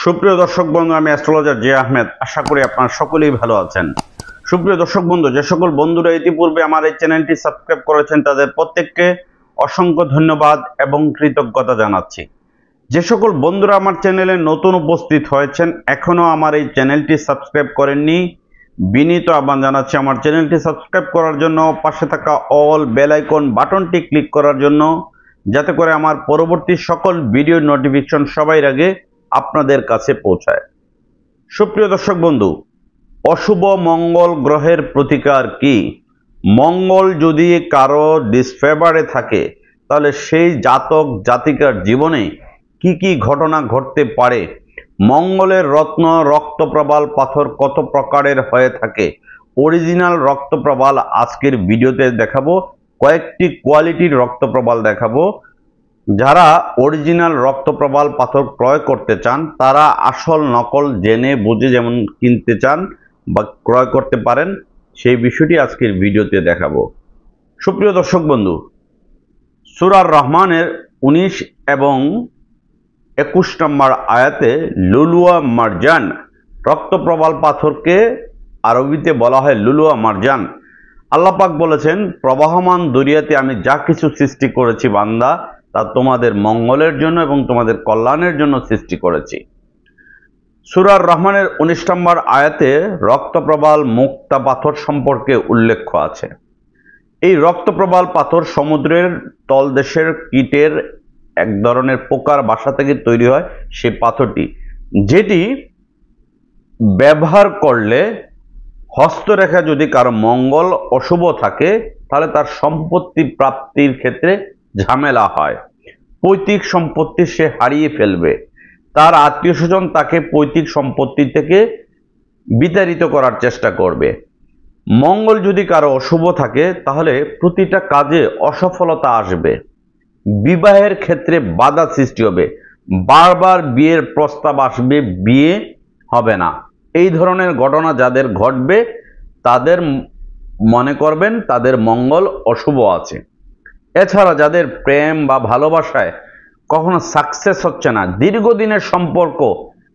সুপ্রিয় দর্শক বন্ধু, আমি অ্যাস্ট্রোলজার জে আহমেদ। আশা করি আপনারা সকলেই ভালো আছেন। সুপ্রিয় দর্শক বন্ধু, যে সকল বন্ধুরা ইতিপূর্বে আমার এই চ্যানেলটি সাবস্ক্রাইব করেছেন তাদের প্রত্যেককে অসংখ্য ধন্যবাদ এবং কৃতজ্ঞতা জানাচ্ছি। যে সকল বন্ধুরা আমার চ্যানেলে নতুন উপস্থিত হয়েছেন, এখনো আমার এই চ্যানেলটি সাবস্ক্রাইব করেননি, বিনীত আহ্বান জানাচ্ছি আমার চ্যানেলটি সাবস্ক্রাইব করার জন্য, পাশে থাকা অল বেল আইকন বাটনটি ক্লিক করার জন্য, যাতে করে আমার পরবর্তী সকল ভিডিও নোটিফিকেশন সবার আগে আপনাদের কাছে পৌঁছায়। সুপ্রিয় দর্শক বন্ধু, অশুভ মঙ্গল গ্রহের প্রতিকার কি? মঙ্গল যদি কারো ডিসফেভারে থাকে তাহলে সেই জাতক জাতিকার জীবনে কি কি ঘটনা ঘটতে পারে? মঙ্গলের রত্ন রক্তপ্রবাল পাথর কত প্রকারের হয়ে থাকে? অরিজিনাল রক্তপ্রবাল আজকের ভিডিওতে দেখাবো। কয়েকটি কোয়ালিটির রক্তপ্রবাল দেখাবো। যারা অরিজিনাল রক্তপ্রবাল পাথর ক্রয় করতে চান তারা আসল নকল জেনে বুঝে যেমন কিনতে চান বা ক্রয় করতে পারেন, সেই বিষয়টি আজকের ভিডিওতে দেখাবো। সুপ্রিয় দর্শক বন্ধু, সূরা রহমানের 19 এবং 21 নম্বর আয়াতে লুলুয়া মারজান রক্তপ্রবাল পাথরকে আরবিতে বলা হয় লুলুয়া মারজান। আল্লাহ পাক বলেছেন, প্রবাহমান দরিয়াতে আমি যা কিছু সৃষ্টি করেছি বান্দা, তা তোমাদের মঙ্গলের জন্য এবং তোমাদের কল্যাণের জন্য সৃষ্টি করেছি। সূরা রহমানের 19 নম্বর আয়াতে রক্তপ্রবাল মুক্তা পাথর সম্পর্কে উল্লেখ আছে। এই রক্তপ্রবাল পাথর সমুদ্রের তলদেশের কীটের এক ধরনের পোকার বাসা থেকে তৈরি হয় সেই পাথরটি, যেটি ব্যবহার করলে হস্তরেখা যদি কারো মঙ্গল অশুভ থাকে তাহলে তার সম্পত্তি প্রাপ্তির ক্ষেত্রে ঝামেলা হয়। পৈতৃক সম্পত্তি সে হারিয়ে ফেলবে, তার আত্মীয় স্বজন তাকে পৈতৃক সম্পত্তি থেকে বিতাড়িত করার চেষ্টা করবে। মঙ্গল যদি কারো অশুভ থাকে তাহলে প্রতিটা কাজে অসফলতা আসবে, বিবাহের ক্ষেত্রে বাধা সৃষ্টি হবে, বারবার বিয়ের প্রস্তাব আসবে, বিয়ে হবে না। এই ধরনের ঘটনা যাদের ঘটবে তাদের মনে করবেন তাদের মঙ্গল অশুভ আছে। এছাড়া যাদের প্রেম বা ভালোবাসায় কখনো সাকসেস হচ্ছে না, দীর্ঘদিনের সম্পর্ক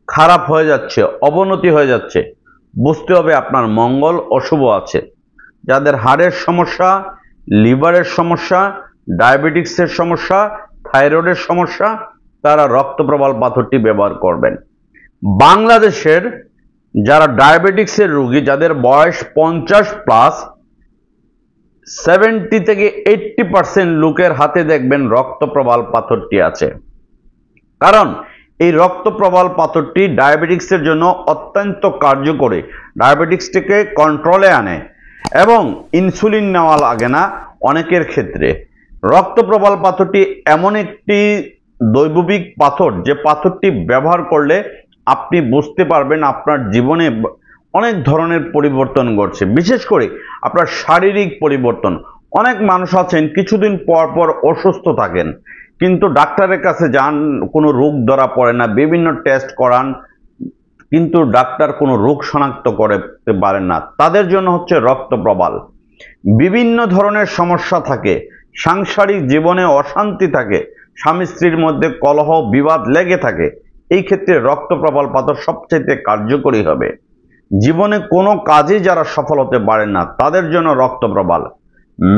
খারাপ হয়ে যাচ্ছে, অবনতি হয়ে যাচ্ছে, বুঝতে হবে আপনার মঙ্গল অশুভ আছে। যাদের হাড়ের সমস্যা, লিভারের সমস্যা, ডায়াবেটিক্সের সমস্যা, থাইরয়েডের সমস্যা, তারা রক্তপ্রবাল পাথরটি ব্যবহার করবেন। বাংলাদেশের যারা ডায়াবেটিক্সের রোগী, যাদের বয়স 50+, 70 থেকে 80% লোকের হাতে দেখবেন রক্তপ্রবাল পাথরটি আছে। কারণ এই রক্তপ্রবাল পাথরটি ডায়াবেটিক্সের জন্য অত্যন্ত কার্যকরী, ডায়াবেটিক্সটিকে কন্ট্রোলে আনে এবং ইনসুলিন নেওয়া লাগে না অনেকের ক্ষেত্রে। রক্তপ্রবাল পাথরটি এমন একটি দৈবিক পাথর যে পাথরটি ব্যবহার করলে আপনি বুঝতে পারবেন আপনার জীবনে অনেক ধরনের পরিবর্তন ঘটছে, বিশেষ করে আপনার শারীরিক পরিবর্তন। অনেক মানুষ আছেন কিছুদিন পর পর অসুস্থ থাকেন, কিন্তু ডাক্তারের কাছে যান, কোনো রোগ ধরা পড়ে না, বিভিন্ন টেস্ট করান, কিন্তু ডাক্তার কোনো রোগ শনাক্ত করতে পারেন না। তাদের জন্য হচ্ছে রক্তপ্রবাল। বিভিন্ন ধরনের সমস্যা থাকে, সাংসারিক জীবনে অশান্তি থাকে, স্বামী স্ত্রীর মধ্যে কলহ বিবাদ লেগে থাকে, এই ক্ষেত্রে রক্তপ্রবাল পাথর সবচেয়ে কার্যকরী হবে। জীবনে কোনো কাজে যারা সফল হতে পারেন না তাদের জন্য রক্তপ্রবাল।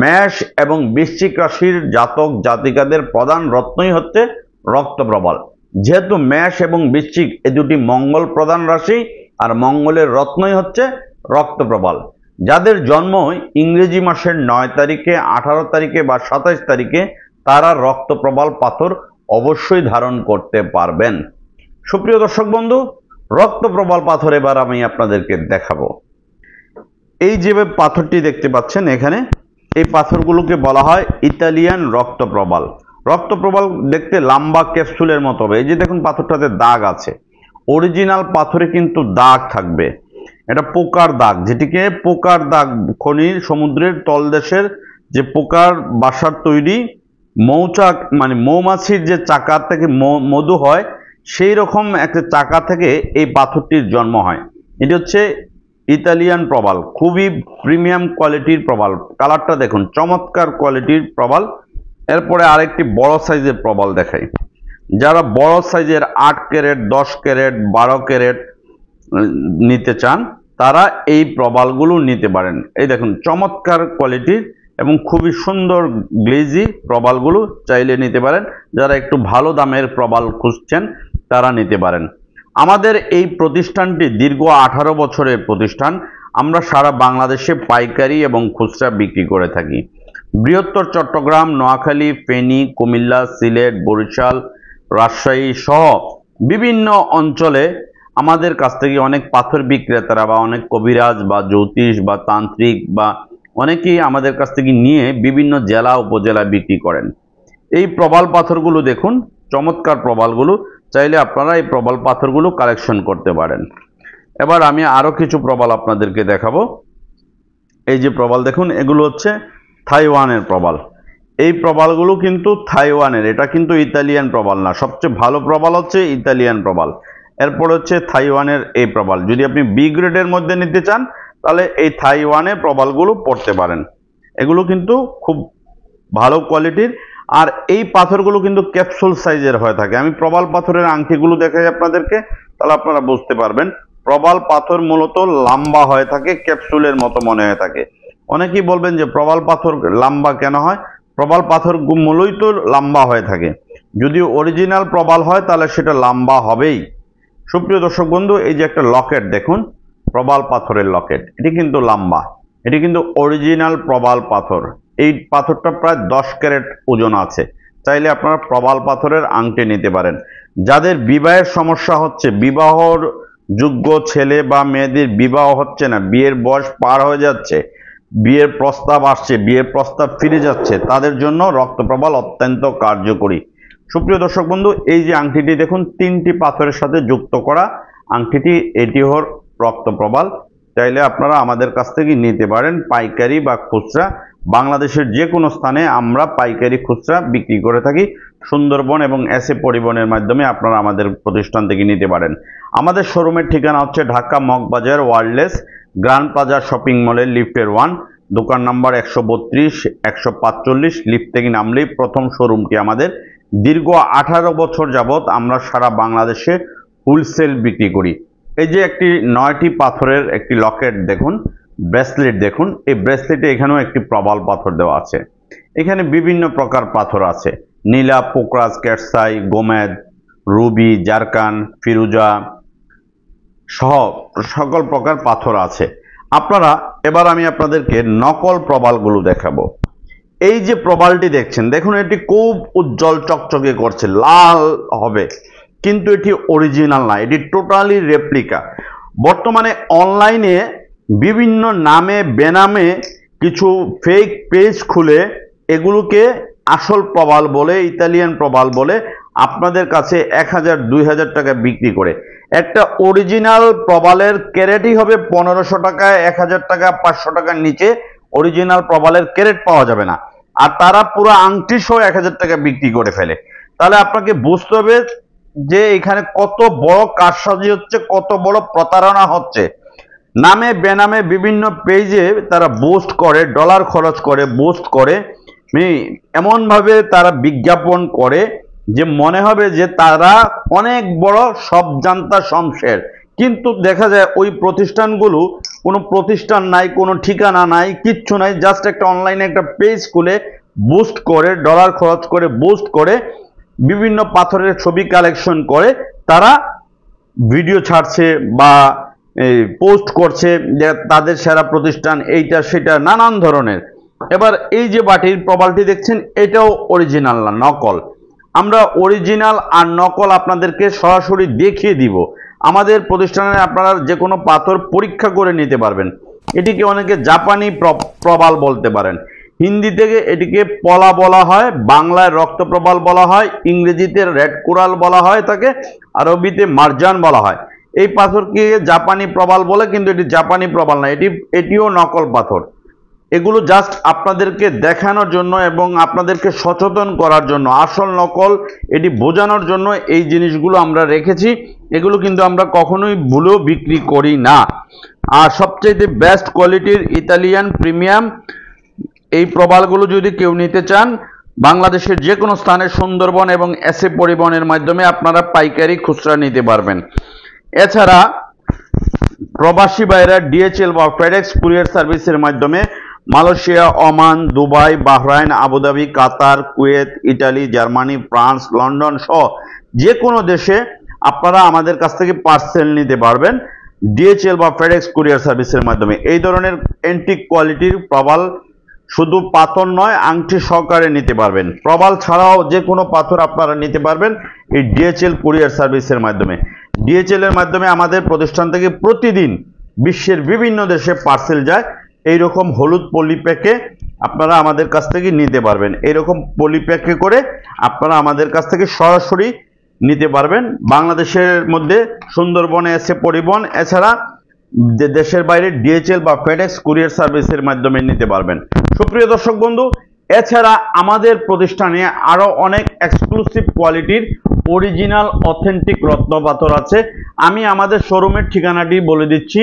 মেষ এবং বৃশ্চিক রাশির জাতক জাতিকাদের প্রধান রত্নই হচ্ছে রক্তপ্রবাল। যেহেতু মেষ এবং বৃশ্চিক এ দুটি মঙ্গল প্রধান রাশি, আর মঙ্গলের রত্নই হচ্ছে রক্তপ্রবাল। যাদের জন্ম ইংরেজি মাসের 9 তারিখে, 18 তারিখে বা 27 তারিখে, তারা রক্তপ্রবাল পাথর অবশ্যই ধারণ করতে পারবেন। সুপ্রিয় দর্শক বন্ধু, রক্তপ্রবাল পাথর এবার আমি আপনাদেরকে দেখাবো। এই যে পাথরটি দেখতে পাচ্ছেন এখানে, এই পাথরগুলোকে বলা হয় ইতালিয়ান রক্তপ্রবাল। রক্তপ্রবাল দেখতে লম্বা ক্যাপসুলের মতো হবে। এই যে দেখুন পাথরটাতে দাগ আছে, অরিজিনাল পাথরে কিন্তু দাগ থাকবে, এটা পোকার দাগ, যেটিকে পোকার দাগ খনির সমুদ্রের তলদেশের যে পোকার বাসার তৈরি মৌচাক, মানে মৌমাছির যে চাকা থেকে মধু হয়, সেই রকম একটা চাকা থেকে এই পাথরটির জন্ম হয়। এটি হচ্ছে ইতালিয়ান প্রবাল, খুবই প্রিমিয়াম কোয়ালিটির প্রবাল। কালারটা দেখুন, চমৎকার কোয়ালিটির প্রবাল। এরপরে আরেকটি বড় সাইজের প্রবাল দেখাই। যারা বড় সাইজের 8 ক্যারেট 10 ক্যারেট 12 ক্যারেট নিতে চান তারা এই প্রবালগুলো নিতে পারেন। এই দেখুন চমৎকার কোয়ালিটির এবং খুবই সুন্দর গ্লেজি প্রবালগুলো চাইলে নিতে পারেন। যারা একটু ভালো দামের প্রবাল খুঁজছেন তারা নিতে পারেন। আমাদের এই প্রতিষ্ঠানটি দীর্ঘ 18 বছরের প্রতিষ্ঠান। আমরা সারা বাংলাদেশে পাইকারি এবং খুচরা বিক্রি করে থাকি। বৃহত্তর চট্টগ্রাম, নোয়াখালী, ফেনী, কুমিল্লা, সিলেট, বরিশাল, রাজশাহী সহ বিভিন্ন অঞ্চলে আমাদের কাছ থেকে অনেক পাথর বিক্রেতারা বা অনেক কবিরাজ বা জ্যোতিষ বা তান্ত্রিক বা অনেকেই আমাদের কাছ থেকে নিয়ে বিভিন্ন জেলা উপজেলা বিক্রি করেন। এই প্রবাল পাথরগুলো দেখুন, চমৎকার প্রবালগুলো, চাইলে আপনারা এই প্রবাল পাথরগুলো কালেকশন করতে পারেন। এবার আমি আরো কিছু প্রবাল আপনাদেরকে দেখাবো। এই যে প্রবাল দেখুন, এগুলো হচ্ছে থাইওয়ানের প্রবাল। এই প্রবালগুলো কিন্তু থাইওয়ানের, এটা কিন্তু ইতালিয়ান প্রবাল না। সবচেয়ে ভালো প্রবাল হচ্ছে ইতালিয়ান প্রবাল, এরপর হচ্ছে থাইওয়ানের এই প্রবাল। যদি আপনি বি গ্রেডের মধ্যে নিতে চান তাহলে এই থাইওয়ানের প্রবালগুলো পড়তে পারেন। এগুলো কিন্তু খুব ভালো কোয়ালিটির। আর এই পাথরগুলো কিন্তু ক্যাপসুল সাইজের হয়ে থাকে। আমি প্রবাল পাথরের আংটিগুলো দেখাই আপনাদেরকে, তাহলে আপনারা বুঝতে পারবেন। প্রবাল পাথর মূলত লম্বা হয়ে থাকে, ক্যাপসুলের মতো মনে হয়ে থাকে। অনেকেই বলবেন যে প্রবাল পাথর লম্বা কেন হয়? প্রবাল পাথর মূলই তো লম্বা হয়ে থাকে। যদি অরিজিনাল প্রবাল হয় তাহলে সেটা লম্বা হবেই। সুপ্রিয় দর্শক বন্ধু, এই যে একটা লকেট দেখুন, প্রবাল পাথরের লকেট, এটি কিন্তু লম্বা, এটি কিন্তু অরিজিনাল প্রবাল পাথর। এই পাথরটা প্রায় 10 ক্যারেট ওজন আছে। চাইলে আপনারা প্রবাল পাথরের আংটি নিতে পারেন। যাদের বিবাহের সমস্যা হচ্ছে, বিবাহর যোগ্য ছেলে বা মেয়েদের বিবাহ হচ্ছে না, বিয়ের বয়স পার হয়ে যাচ্ছে, বিয়ের প্রস্তাব আসছে, বিয়ের প্রস্তাব ফিরে যাচ্ছে, তাদের জন্য রক্তপ্রবাল অত্যন্ত কার্যকরী। সুপ্রিয় দর্শক বন্ধু, এই যে আংটিটি দেখুন, 3টি পাথরের সাথে যুক্ত করা আংটিটি, এটি হল রক্তপ্রবাল। চাইলে আপনারা আমাদের কাছ থেকে নিতে পারেন, পাইকারি বা খুচরা। বাংলাদেশের যে কোনো স্থানে আমরা পাইকারি খুচরা বিক্রি করে থাকি। সুন্দরবন এবং এসএ পরিবহনের মাধ্যমে আপনারা আমাদের প্রতিষ্ঠান থেকে নিতে পারেন। আমাদের শোরুমের ঠিকানা হচ্ছে Dhaka Moghbazar ওয়ার্ল্ডলেস grand plaza shopping মলের লিফটের 1, দোকান নাম্বার 132, 145। লিফট থেকে নামলেই প্রথম শোরুমটি আমাদের। দীর্ঘ 18 বছর যাবৎ আমরা সারা বাংলাদেশে হোলসেল বিক্রি করি। এই যে একটি 9টি পাথরের একটি লকেট দেখুন, ব্রেসলেট দেখুন, এই ব্রেসলেটে এখানেও একটি প্রবাল পাথর দেওয়া আছে। এখানে বিভিন্ন প্রকার পাথর আছে, নীলা, পোকরাজ, ক্যাটসাই, গোমেদ, রুবি, জারকান, ফিরুজা সহ সকল প্রকার পাথর আছে। আপনারা, এবার আমি আপনাদেরকে নকল প্রবালগুলো দেখাবো। এই যে প্রবালটি দেখছেন, দেখুন এটি খুব উজ্জ্বল চকচকে করছে, লাল হবে, কিন্তু এটি অরিজিনাল না, এটি টোটালি রেপ্লিকা। বর্তমানে অনলাইনে বিভিন্ন নামে বেনামে কিছু ফেক পেজ খুলে এগুলোকে আসল প্রবাল বলে, ইতালিয়ান প্রবাল বলে আপনাদের কাছে 1000 2000 টাকা বিক্রি করে। একটা অরিজিনাল প্রবালের ক্যারেটই হবে 1500 টাকা, 1000 টাকা, 500 টাকার নিচে অরিজিনাল প্রবালের ক্যারেট পাওয়া যাবে না। আর তারা পুরো আংটি সহ 1000 টাকা বিক্রি করে ফেলে। তাহলে আপনাকে বুঝতে হবে যে এখানে কত বড় কারসাজি হচ্ছে, কত বড় প্রতারণা হচ্ছে। নামে বেনামে বিভিন্ন পেজে তারা বুস্ট করে, ডলার খরচ করে বুস্ট করে, এমন ভাবে তারা বিজ্ঞাপন করে যে মনে হবে যে তারা অনেক বড় সব জানতা শমশের। কিন্তু দেখা যায় ওই প্রতিষ্ঠানগুলো কোনো প্রতিষ্ঠান নাই, কোনো ঠিকানা নাই, কিচ্ছু নাই, জাস্ট একটা অনলাইনে একটা পেজ খুলে বুস্ট করে, ডলার খরচ করে বুস্ট করে, বিভিন্ন পাথরের ছবি কালেকশন করে তারা ভিডিও ছাড়ছে বা পোস্ট করছে যে তাদের সেরা প্রতিষ্ঠান এইটা সেটা নানান ধরনের। এবার এই যে বাটির প্রবালটি দেখছেন, এটাও অরিজিনাল না, নকল। আমরা অরিজিনাল আর নকল আপনাদেরকে সরাসরি দেখিয়ে দিব। আমাদের প্রতিষ্ঠানে আপনারা যে কোনো পাথর পরীক্ষা করে নিতে পারবেন। এটিকে অনেকে জাপানি প্রবাল বলতে পারেন। হিন্দি থেকে এটিকে পলা বলা হয়, বাংলায় রক্তপ্রবাল বলা হয়, ইংরেজিতে রেড কোরাল বলা হয় তাকে, আরবিতে মারজান বলা হয়। এই পাথরকে জাপানি প্রবাল বলে, কিন্তু এটি জাপানি প্রবাল না, এটিও নকল পাথর। এগুলো জাস্ট আপনাদেরকে দেখানোর জন্য এবং আপনাদেরকে সচেতন করার জন্য, আসল নকল এটি বোঝানোর জন্য এই জিনিসগুলো আমরা রেখেছি। এগুলো কিন্তু আমরা কখনোই ভুলেও বিক্রি করি না। আর সবচেয়ে বেস্ট কোয়ালিটির ইতালিয়ান প্রিমিয়াম এই প্রবালগুলো যদি কেউ নিতে চান বাংলাদেশের যে কোনো স্থানে সুন্দরবন এবং এসএ পরিবহনের মাধ্যমে আপনারা পাইকারি খুচরা নিতে পারবেন। এছাড়া প্রবাসী ভাইরা ডিএচএল বা ফেডেক্স কুরিয়ার সার্ভিসের মাধ্যমে Malaysia, Oman, Dubai, Bahrain, Abu Dhabi, Qatar, Kuwait, Italy, Germany, France, London সহ যে কোনো দেশে আপনারা আমাদের কাছ থেকে পার্সেল নিতে পারবেন ডিএচএল বা ফেডেক্স কুরিয়ার সার্ভিসের মাধ্যমে। এই ধরনের এন্টিক কোয়ালিটির প্রবাল শুধু পাথর নয়, আংটি সহকারে নিতে পারবেন। প্রবাল ছাড়াও যে কোনো পাথর আপনারা নিতে পারবেন এই ডিএচএল কুরিয়ার সার্ভিসের মাধ্যমে। ডিএচএল এর মাধ্যমে আমাদের প্রতিষ্ঠান থেকে প্রতিদিন বিশ্বের বিভিন্ন দেশে পার্সেল যায়। এইরকম হলুদ পলিপ্যাকে আপনারা আমাদের কাছ থেকে নিতে পারবেন। এইরকম পলিপ্যাকে করে আপনারা আমাদের কাছ থেকে সরাসরি নিতে পারবেন। বাংলাদেশের মধ্যে সুন্দরবনে এসে পরিবহন, এছাড়া দেশের বাইরে ডিএচএল বা ফেডেক্স কুরিয়ার সার্ভিসের মাধ্যমে নিতে পারবেন। সুপ্রিয় দর্শক বন্ধু, এছাড়া আমাদের প্রতিষ্ঠানে আরো অনেক এক্সক্লুসিভ কোয়ালিটির অরিজিনাল অথেন্টিক রত্ন পাথর আছে। আমি আমাদের শোরুমের ঠিকানাটি বলে দিচ্ছি।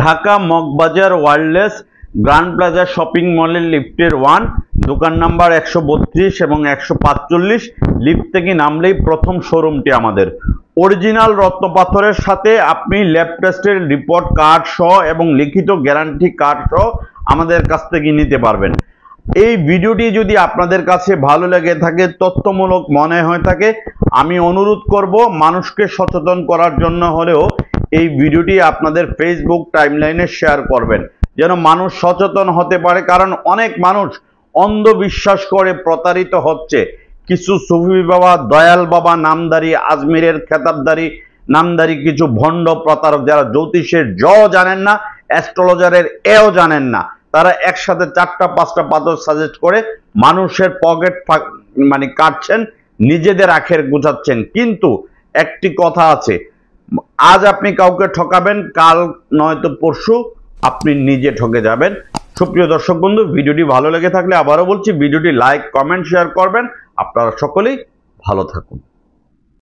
Dhaka Moghbazar ওয়ার্ল্ডলেস grand plaza shopping মলের লিফটের 1, দোকান নাম্বার 132 এবং 145। লিফট থেকে নামলেই প্রথম শোরুমটি আমাদের। অরিজিনাল রত্ন পাথরের সাথে আপনি ল্যাব টেস্টের রিপোর্ট কার্ড সহ এবং লিখিত গ্যারান্টি কার্ড সহ আমাদের কাছ থেকে নিতে পারবেন। এই ভিডিওটি যদি আপনাদের কাছে ভালো লেগে থাকে, তথ্যমূলক মনে হয়ে থাকে, আমি অনুরোধ করব মানুষকে সচেতন করার জন্য হলেও এই ভিডিওটি আপনাদের ফেসবুক টাইমলাইনে শেয়ার করবেন, যেন মানুষ সচেতন হতে পারে। কারণ অনেক মানুষ অন্ধবিশ্বাস করে প্রতারিত হচ্ছে। কিছু সুফি বাবা, দয়াল বাবা নামদারি, আজমিরের খেতাবদারি নামদারি কিছু ভণ্ড প্রতারক, যারা জ্যোতিষের জ জানেন না, অ্যাস্ট্রোলজারের এও জানেন না, তারা একসাথে 4টা-5টা পাথর সাজেস্ট করে মানুষের পকেট কাটছেন, নিজেদের আখের গুছাচ্ছেন। কিন্তু একটি কথা আছে, আজ আপনি কাউকে ঠকাবেন, কাল নয়তো পরশু আপনি নিজে ঠকে যাবেন। সুপ্রিয় দর্শক বন্ধু, ভিডিওটি ভালো লেগে থাকলে আবারও বলছি, ভিডিওটি লাইক, কমেন্ট, শেয়ার করবেন। আপনারা সকলেই ভালো থাকুন।